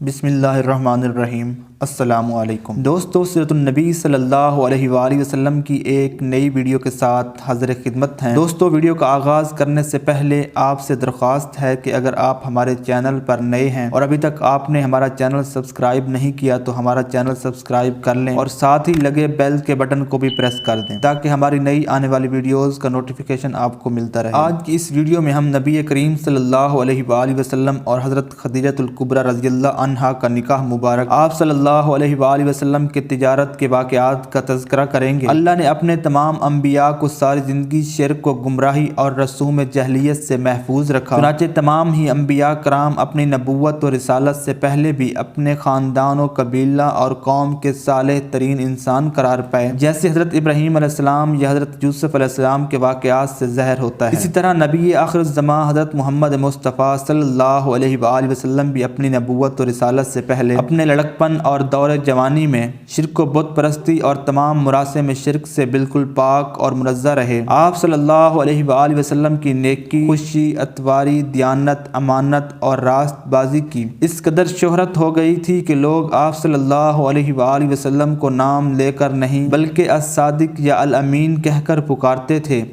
بسم اللہ الرحمن الرحیم۔ السلام علیکم دوستو، سیرت النبی صلی اللہ علیہ وآلہ وسلم کی ایک نئی ویڈیو کے ساتھ حاضر خدمت ہیں۔ دوستو، ویڈیو کا آغاز کرنے سے پہلے آپ سے درخواست ہے کہ اگر آپ ہمارے چینل پر نئے ہیں اور ابھی تک آپ نے ہمارا چینل سبسکرائب نہیں کیا تو ہمارا چینل سبسکرائب کر لیں اور ساتھ ہی لگے بیل کے بٹن کو بھی پریس کر دیں تاکہ ہماری نئی آنے والی ویڈیوز کا نوٹیفیکیشن آپ کو ملتا رہے۔ آج کی اس ویڈیو میں ہم نبی کریم صلی اللہ علیہ وآلہ وسلم اور حضرت خدیجہ الکبریٰ رضی اللہ عنہا کا نکاح مبارک، آپ صلی اللہ علیہ وآلہ وسلم کے تجارت کے واقعات کا تذکرہ کریں گے۔ اللہ نے اپنے تمام انبیاء کو ساری زندگی شرک و گمراہی اور رسوم جہلیت سے محفوظ رکھا، چنانچہ تمام ہی انبیاء کرام اپنی نبوت و رسالت سے پہلے بھی اپنے خاندان و قبیلہ اور قوم کے صالح ترین انسان قرار پائے، جیسے حضرت ابراہیم علیہ السلام یا حضرت یوسف علیہ السلام کے واقعات سے ظاہر ہوتا ہے۔ اسی طرح نبی آخر الزمان حضرت محمد مصطفیٰ صلی اللہ علیہ وآلہ وسلم بھی اپنی نبوت و رسالت سے پہلے اپنے لڑکپن اور دور جوانی میں شرک و بت پرستی اور تمام مراسم شرک سے بالکل پاک اور منزہ رہے۔ آپ صلی اللہ علیہ وآلہ وسلم کی نیکی، خوشی، اتواری، دیانت، امانت اور راست بازی کی اس قدر شہرت ہو گئی تھی کہ لوگ آپ صلی اللہ علیہ وآلہ وسلم کو نام لے کر نہیں بلکہ الصادق یا الامین کہہ کر پکارتے تھے،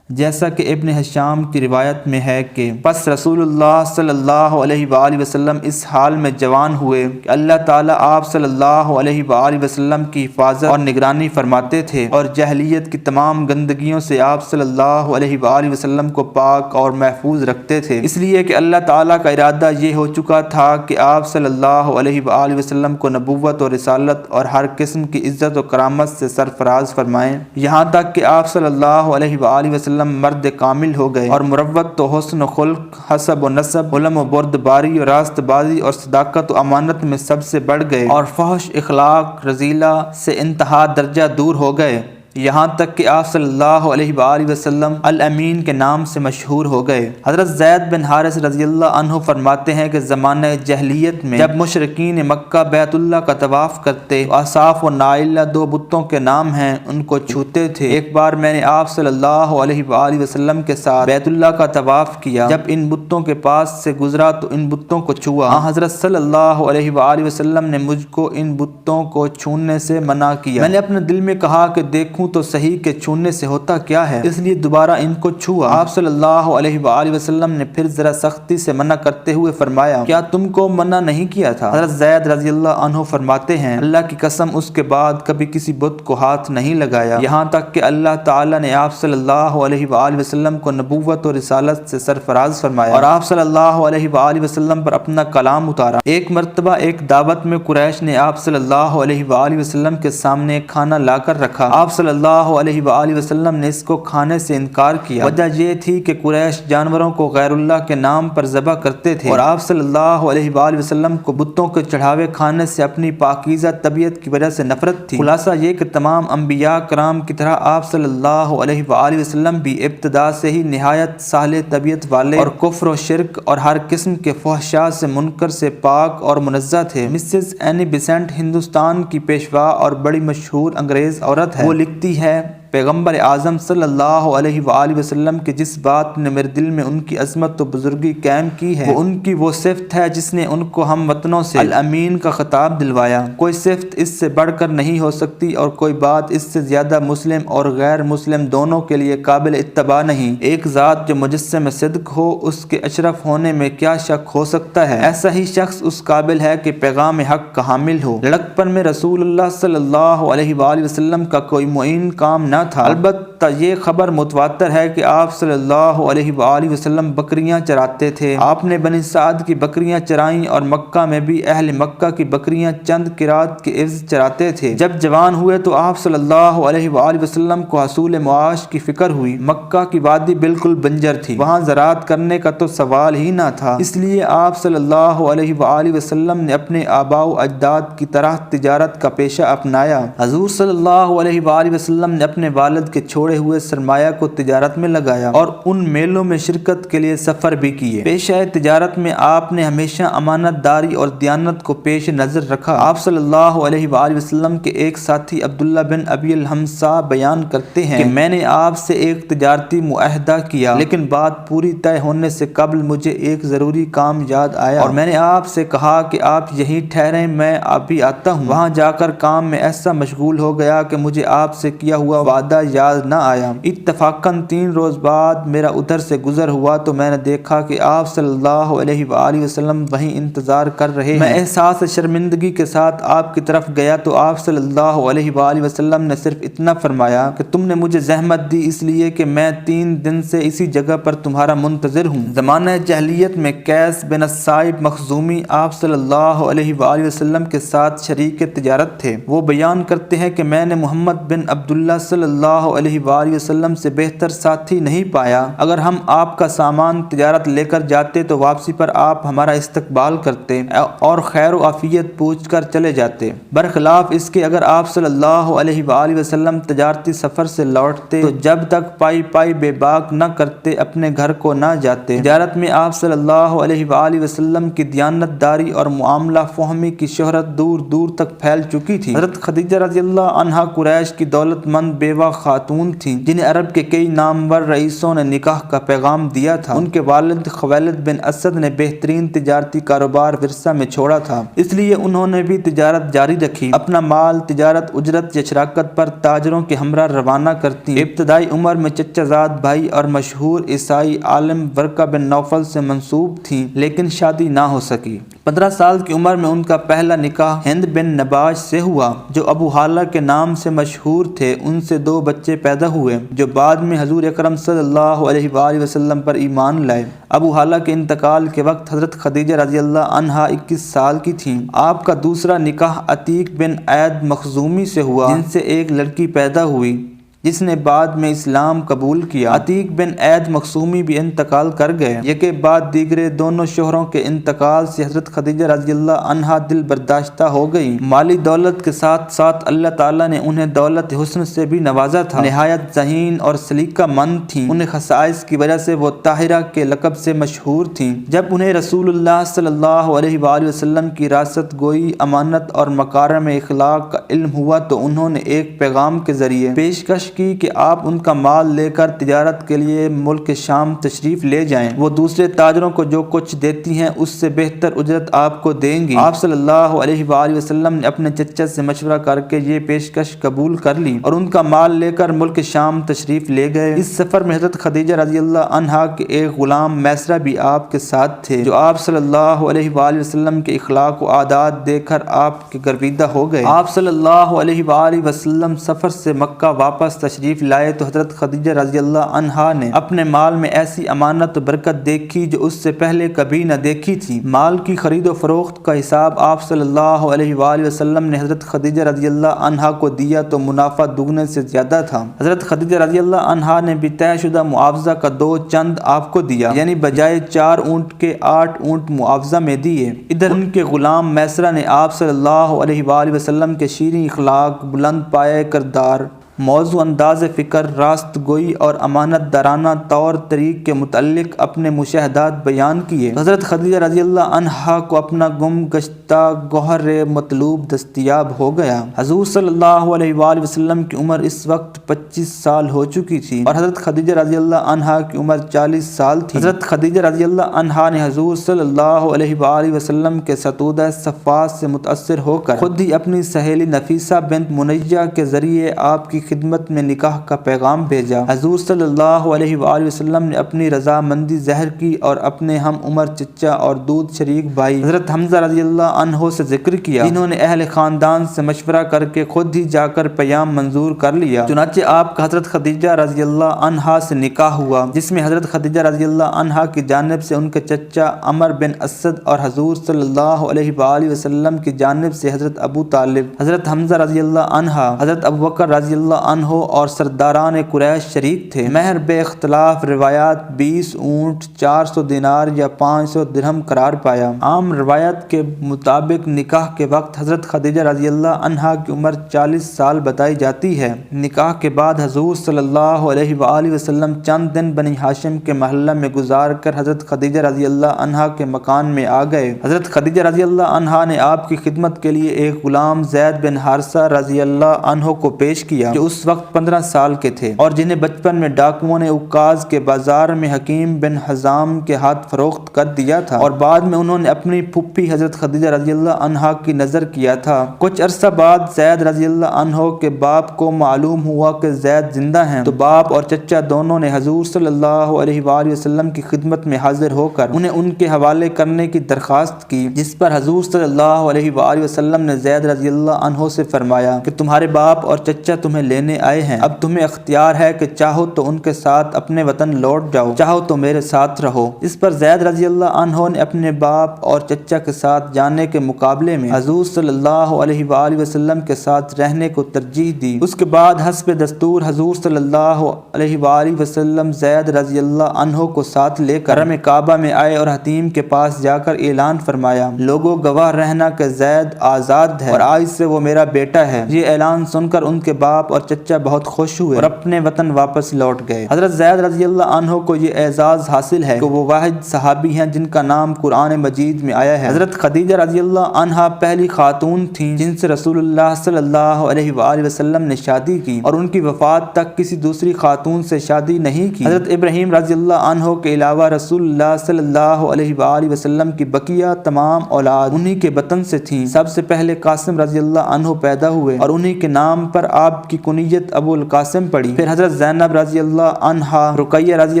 جیسا کہ ابن حشام کی روایت میں ہے کہ پس رسول اللہ صلی اللہ علیہ وآلہ وسلم اس حال میں جوان ہوئے کہ اللہ تعالیٰ آپ صلی اللہ علیہ وآلہ وسلم کی حفاظت اور نگرانی فرماتے تھے اور جہلیت کی تمام گندگیوں سے آپ صلی اللہ علیہ وآلہ وسلم کو پاک اور محفوظ رکھتے تھے، اس لیے کہ اللہ تعالیٰ کا ارادہ یہ ہو چکا تھا کہ آپ صلی اللہ علیہ وآلہ وسلم کو نبوت اور رسالت اور ہر قسم کی عزت و کرامت سے سرفراز فرمائیں، یہاں تک کہ آپ صلی اللہ علیہ وآلہ وسلم مرد کامل ہو گئے اور مروت و حسن و خلق، حسب و نسب، علم و بردباری اور راست بازی اور صداقت و امانت میں سب سے بڑھ گئے اور فحش اخلاق رذیلہ سے انتہا درجہ دور ہو گئے، یہاں تک کہ آپ صلی اللہ علیہ وآلہ وسلم الامین کے نام سے مشہور ہو گئے۔ حضرت زید بن حارث رضی اللہ عنہ فرماتے ہیں کہ زمانہ جہلیت میں جب مشرکین مکہ بیت اللہ کا طواف کرتے تو اصاف و نائلہ دو بتوں کے نام ہیں ان کو چھوتے تھے۔ ایک بار میں نے آپ صلی اللہ علیہ وآلہ وسلم کے ساتھ بیت اللہ کا طواف کیا، جب ان بتوں کے پاس سے گزرا تو ان بتوں کو چھوا، حضرت صلی اللہ علیہ وآلہ وسلم نے مجھ کو ان بتوں کو چھونے سے منع کیا۔ میں نے اپنے دل میں کہا کہ دیکھوں تو صحیح کہ چھونے سے ہوتا کیا ہے، اس لیے دوبارہ ان کو چھوا۔ آپ صلی اللہ علیہ وآلہ وسلم نے پھر ذرا سختی سے منع کرتے ہوئے فرمایا، کیا تم کو منع نہیں کیا تھا؟ حضرت زید رضی اللہ عنہ فرماتے ہیں، اللہ کی قسم اس کے بعد کبھی کسی بت کو ہاتھ نہیں لگایا، یہاں تک کہ اللہ تعالیٰ نے آپ صلی اللہ علیہ وآلہ وسلم کو نبوت اور رسالت سے سرفراز فرمایا اور آپ صلی اللہ علیہ وآلہ وسلم پر اپنا کلام اتارا۔ ایک مرتبہ ایک دعوت میں قریش نے آپ صلی اللہ علیہ وآلہ وسلم کے سامنے ایک کھانا لا کر رکھا، آپ صلی اللہ علیہ وآلہ وسلم نے اس کو کھانے سے انکار کیا۔ وجہ یہ تھی کہ قریش جانوروں کو غیر اللہ کے نام پر ذبح کرتے تھے اور آپ صلی اللہ علیہ وآلہ وسلم کو بتوں کے چڑھاوے کھانے سے اپنی پاکیزہ طبیعت کی وجہ سے نفرت تھی۔ خلاصہ یہ کہ تمام انبیاء کرام کی طرح آپ صلی اللہ علیہ وآلہ وسلم بھی ابتدا سے ہی نہایت صالح طبیعت والے اور کفر و شرک اور ہر قسم کے فحشاء سے منکر سے پاک اور منزہ تھے۔ مسز اینی بیسنٹ ہندوستان کی پیشوا اور بڑی مشہور انگریز عورت ہے۔ وہ لکھتی ہے، پیغمبر اعظم صلی اللہ علیہ وآلہ وسلم کی جس بات نے میرے دل میں ان کی عظمت و بزرگی قائم کی ہے وہ ان کی وہ صفت ہے جس نے ان کو ہم وطنوں سے الامین کا خطاب دلوایا۔ کوئی صفت اس سے بڑھ کر نہیں ہو سکتی اور کوئی بات اس سے زیادہ مسلم اور غیر مسلم دونوں کے لیے قابل اتباع نہیں۔ ایک ذات جو مجسم صدق ہو، اس کے اشرف ہونے میں کیا شک ہو سکتا ہے؟ ایسا ہی شخص اس قابل ہے کہ پیغام حق کا حامل ہو۔ لڑکپن میں رسول اللہ صلی اللہ علیہ وآلہ وسلم کا کوئی معین کام نہ تھا، البتہ یہ خبر متواتر ہے کہ آپ صلی اللہ علیہ وآلہ وسلم بکریاں چراتے تھے۔ آپ نے بنی سعد کی بکریاں چرائیں اور مکہ میں بھی اہل مکہ کی بکریاں چند قرات کے عوض چراتے تھے۔ جب جوان ہوئے تو آپ صلی اللہ علیہ وآلہ وسلم کو حصول معاش کی فکر ہوئی۔ مکہ کی وادی بالکل بنجر تھی، وہاں زراعت کرنے کا تو سوال ہی نہ تھا، اس لیے آپ صلی اللہ علیہ وآلہ وسلم نے اپنے آباء و اجداد کی طرح تجارت کا پیشہ اپنایا۔ حضور صلی اللہ علیہ وآلہ وسلم نے اپنے والد کے چھوڑے جوڑے ہوئے سرمایہ کو تجارت میں لگایا اور ان میلوں میں شرکت کے لیے سفر بھی کیے۔ پیشہ تجارت میں آپ نے ہمیشہ امانت داری اور دیانت کو پیش نظر رکھا۔ آپ صلی اللہ علیہ وآلہ وسلم کے ایک ساتھی عبداللہ بن ابی الحمصا بیان کرتے ہیں کہ میں نے آپ سے ایک تجارتی معاہدہ کیا، لیکن بات پوری طے ہونے سے قبل مجھے ایک ضروری کام یاد آیا اور میں نے آپ سے کہا کہ آپ یہیں ٹھہریں، میں ابھی آتا ہوں۔ وہاں جا کر کام میں ایسا مشغول ہو گیا کہ مجھے آپ سے کیا ہوا وعدہ یاد نہ آیا۔ اتفاقاً 3 روز بعد میرا ادھر سے گزر ہوا تو میں نے دیکھا کہ آپ صلی اللہ علیہ وآلہ وسلم وہیں انتظار کر رہے ہیں۔ میں احساس شرمندگی کے ساتھ آپ کی طرف گیا تو آپ صلی اللہ علیہ وآلہ وسلم نے صرف اتنا فرمایا کہ تم نے مجھے زحمت دی اس لیے کہ میں 3 دن سے اسی جگہ پر تمہارا منتظر ہوں۔ زمانہ جاہلیت میں قیس بن الصائب مخزومی آپ صلی اللہ علیہ وآلہ وسلم کے ساتھ شریک تجارت تھے۔ وہ بیان کرتے ہیں کہ میں نے محمد بن عبداللہ صلی اللہ علیہ وآلہ وسلم سے بہتر ساتھی نہیں پایا۔ اگر ہم آپ کا سامان تجارت لے کر جاتے تو واپسی پر آپ ہمارا استقبال کرتے اور خیر و عافیت پوچھ کر چلے جاتے، برخلاف اس کے اگر آپ صلی اللہ علیہ وآلہ وسلم تجارتی سفر سے لوٹتے تو جب تک پائی پائی بے باک نہ کرتے اپنے گھر کو نہ جاتے۔ تجارت میں آپ صلی اللہ علیہ وآلہ وسلم کی دیانت داری اور معاملہ فہمی کی شہرت دور دور تک پھیل چکی تھی۔ حضرت خدیجہ رضی اللہ عنہا قریش کی دولت مند بیوہ خاتون تھیں جنہیں عرب کے کئی نامور رئیسوں نے نکاح کا پیغام دیا تھا۔ ان کے والد خویلد بن اسد نے بہترین تجارتی کاروبار ورثہ میں چھوڑا تھا، اس لیے انہوں نے بھی تجارت جاری رکھی۔ اپنا مال تجارت اجرت یا شراکت پر تاجروں کے ہمراہ روانہ کرتی۔ ابتدائی عمر میں چچا زاد بھائی اور مشہور عیسائی عالم ورقہ بن نوفل سے منسوب تھیں، لیکن شادی نہ ہو سکی۔ 15 سال کی عمر میں ان کا پہلا نکاح ہند بن نباش سے ہوا جو ابو حالہ کے نام سے مشہور تھے۔ ان سے 2 بچے پیدا ہوئے جو بعد میں حضور اکرم صلی اللہ علیہ وآلہ وسلم پر ایمان لائے۔ ابو حالہ کے انتقال کے وقت حضرت خدیجہ رضی اللہ عنہا 21 سال کی تھیں۔ آپ کا دوسرا نکاح عتیق بن عید مخزومی سے ہوا جن سے ایک لڑکی پیدا ہوئی جس نے بعد میں اسلام قبول کیا۔ عتیق بن عید مخزومی بھی انتقال کر گئے۔ یکے بعد دیگرے دونوں شوہروں کے انتقال سے حضرت خدیجہ رضی اللہ عنہا دل برداشتہ ہو گئیں۔ مالی دولت کے ساتھ ساتھ اللہ تعالیٰ نے انہیں دولت حسن سے بھی نوازا تھا۔ نہایت ذہین اور سلیقہ مند تھیں۔ انہیں خصائص کی وجہ سے وہ طاہرہ کے لقب سے مشہور تھیں۔ جب انہیں رسول اللہ صلی اللہ علیہ وآلہ وسلم کی راست گوئی، امانت اور مکارم اخلاق کا علم ہوا تو انہوں نے ایک پیغام کے ذریعے پیشکش کی کہ آپ ان کا مال لے کر تجارت کے لیے ملک شام تشریف لے جائیں۔ وہ دوسرے تاجروں کو جو کچھ دیتی ہیں اس سے بہتر اجرت آپ کو دیں گی۔ آپ صلی اللہ علیہ وآلہ وسلم نے اپنے چچا سے مشورہ کر کے یہ پیشکش قبول کر لی اور ان کا مال لے کر ملک شام تشریف لے گئے۔ اس سفر میں حضرت خدیجہ رضی اللہ عنہا کے ایک غلام میسرہ بھی آپ کے ساتھ تھے جو آپ صلی اللہ علیہ وآلہ وسلم کے اخلاق و عادات دیکھ کر آپ کے گرویدہ ہو گئے۔ آپ صلی اللہ علیہ وآلہ وسلم سفر سے مکہ واپس تشریف لائے تو حضرت خدیجہ رضی اللہ عنہا نے اپنے مال میں ایسی امانت و برکت دیکھی جو اس سے پہلے کبھی نہ دیکھی تھی۔ مال کی خرید و فروخت کا حساب آپ صلی اللہ علیہ وآلہ وسلم نے حضرت خدیجہ رضی اللہ عنہا کو دیا تو منافع دگنے سے زیادہ تھا۔ حضرت خدیجہ رضی اللہ عنہا نے بھی طے شدہ معاوضہ کا 2 چند آپ کو دیا، یعنی بجائے 4 اونٹ کے 8 اونٹ معاوضہ میں دیے۔ ادھر ان کے غلام میسرہ نے آپ صلی اللہ علیہ وآلہ وسلم کے شیریں اخلاق، بلند پائے کردار، موضوع انداز فکر، راست گوئی اور امانت دارانہ طور طریق کے متعلق اپنے مشاہدات بیان کیے۔ حضرت خدیجہ رضی اللہ عنہا کو اپنا گم گشتہ گوہر مطلوب دستیاب ہو گیا۔ حضور صلی اللہ علیہ وآلہ وسلم کی عمر اس وقت 25 سال ہو چکی تھی اور حضرت خدیجہ رضی اللہ عنہا کی عمر 40 سال تھی۔ حضرت خدیجہ رضی اللہ عنہا نے حضور صلی اللہ علیہ وآلہ وسلم کے ستودہ صفات سے متاثر ہو کر خود ہی اپنی سہیلی نفیسہ بنت منیہ کے ذریعے آپ کی خدمت میں نکاح کا پیغام بھیجا۔ حضور صلی اللہ علیہ وآلہ وسلم نے اپنی رضامندی ظاہر کی اور اپنے ہم عمر چچا اور دودھ شریک بھائی حضرت حمزہ رضی اللہ عنہ سے ذکر کیا، جنہوں نے اہل خاندان سے مشورہ کر کے خود ہی جا کر پیام منظور کر لیا۔ چنانچہ آپ کا حضرت خدیجہ رضی اللہ عنہا سے نکاح ہوا جس میں حضرت خدیجہ رضی اللہ عنہا کی جانب سے ان کے چچا عمر بن اسد اور حضور صلی اللہ علیہ وآلہ وسلم کی جانب سے حضرت ابو طالب، حضرت حمزہ رضی اللہ عنہا، حضرت ابو بکر رضی اللہ عنہ اور سرداران قریش شریک تھے۔ مہر بے اختلاف روایات 20 اونٹ 400 دینار یا 500 درہم قرار پایا۔ عام روایت کے مطابق نکاح کے وقت حضرت خدیجہ رضی اللہ عنہا کی عمر 40 سال بتائی جاتی ہے۔ نکاح کے بعد حضور صلی اللہ علیہ وآلہ وسلم چند دن بنی ہاشم کے محلہ میں گزار کر حضرت خدیجہ رضی اللہ عنہا کے مکان میں آ گئے۔ حضرت خدیجہ رضی اللہ عنہا نے آپ کی خدمت کے لیے ایک غلام زید بن حارثہ رضی اللہ عنہ کو پیش کیا جو اس وقت 15 سال کے تھے اور جنہیں بچپن میں ڈاکوؤں نے عکاظ کے بازار میں حکیم بن حزام کے ہاتھ فروخت کر دیا تھا اور بعد میں انہوں نے اپنی پھپھی حضرت خدیجہ رضی اللہ عنہا کی نظر کیا تھا۔ کچھ عرصہ بعد زید رضی اللہ عنہ کے باپ کو معلوم ہوا کہ زید زندہ ہیں تو باپ اور چچا دونوں نے حضور صلی اللہ علیہ وآلہ وسلم کی خدمت میں حاضر ہو کر انہیں ان کے حوالے کرنے کی درخواست کی، جس پر حضور صلی اللہ علیہ وآلہ وسلم نے زید رضی اللہ عنہ سے فرمایا کہ تمہارے باپ اور چچا تمہیں لینے آئے ہیں، اب تمہیں اختیار ہے کہ چاہو تو ان کے ساتھ اپنے وطن لوٹ جاؤ، چاہو تو میرے ساتھ رہو۔ اس پر زید رضی اللہ عنہ نے اپنے باپ اور چچا کے ساتھ جانے کے مقابلے میں حضور صلی اللہ علیہ وآلہ وسلم کے ساتھ رہنے کو ترجیح دی۔ اس کے بعد حسب دستور حضور صلی اللہ علیہ وآلہ وسلم زید رضی اللہ عنہ کو ساتھ لے کر حرم کعبہ میں آئے اور حتیم کے پاس جا کر اعلان فرمایا، لوگوں گواہ رہنا کہ زید آزاد ہے اور آج سے وہ میرا بیٹا ہے۔ یہ اعلان سن کر ان کے باپ اور چچا بہت خوش ہوئے اور اپنے وطن واپس لوٹ گئے۔ حضرت زید رضی اللہ عنہ کو یہ اعزاز حاصل ہے کہ وہ واحد صحابی ہیں جن کا نام قرآن مجید میں آیا ہے۔ حضرت خدیجہ رضی اللہ عنہا پہلی خاتون تھیں جن سے رسول اللہ صلی اللہ علیہ وآلہ وسلم نے شادی کی اور ان کی وفات تک کسی دوسری خاتون سے شادی نہیں کی۔ حضرت ابراہیم رضی اللہ عنہ کے علاوہ رسول اللہ صلی اللہ علیہ وآلہ وسلم کی بقیہ تمام اولاد انہی کے بطن سے تھیں۔ سب سے پہلے قاسم رضی اللہ عنہ پیدا ہوئے اور انہی کے نام پر آپ کی کنیت ابو القاسم پڑی۔ پھر حضرت زینب رضی اللہ عنہا، رقیہ رضی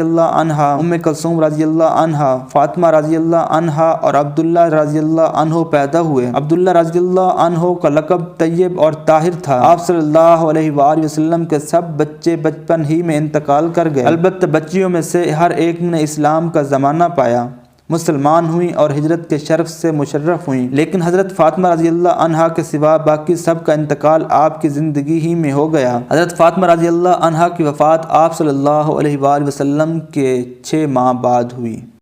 اللہ عنہا، ام کلثوم رضی اللہ عنہا، فاطمہ رضی اللہ عنہا اور عبداللہ رضی اللہ عنہ پیدا ہوئے۔ عبداللہ رضی اللہ عنہ کا لقب طیب اور طاہر تھا۔ آپ صلی اللہ علیہ وآلہ وسلم کے سب بچے بچپن ہی میں انتقال کر گئے، البتہ بچیوں میں سے ہر ایک نے اسلام کا زمانہ پایا، مسلمان ہوئیں اور ہجرت کے شرف سے مشرف ہوئیں، لیکن حضرت فاطمہ رضی اللہ عنہا کے سوا باقی سب کا انتقال آپ کی زندگی ہی میں ہو گیا۔ حضرت فاطمہ رضی اللہ عنہا کی وفات آپ صلی اللہ علیہ وآلہ وسلم کے 6 ماہ بعد ہوئی۔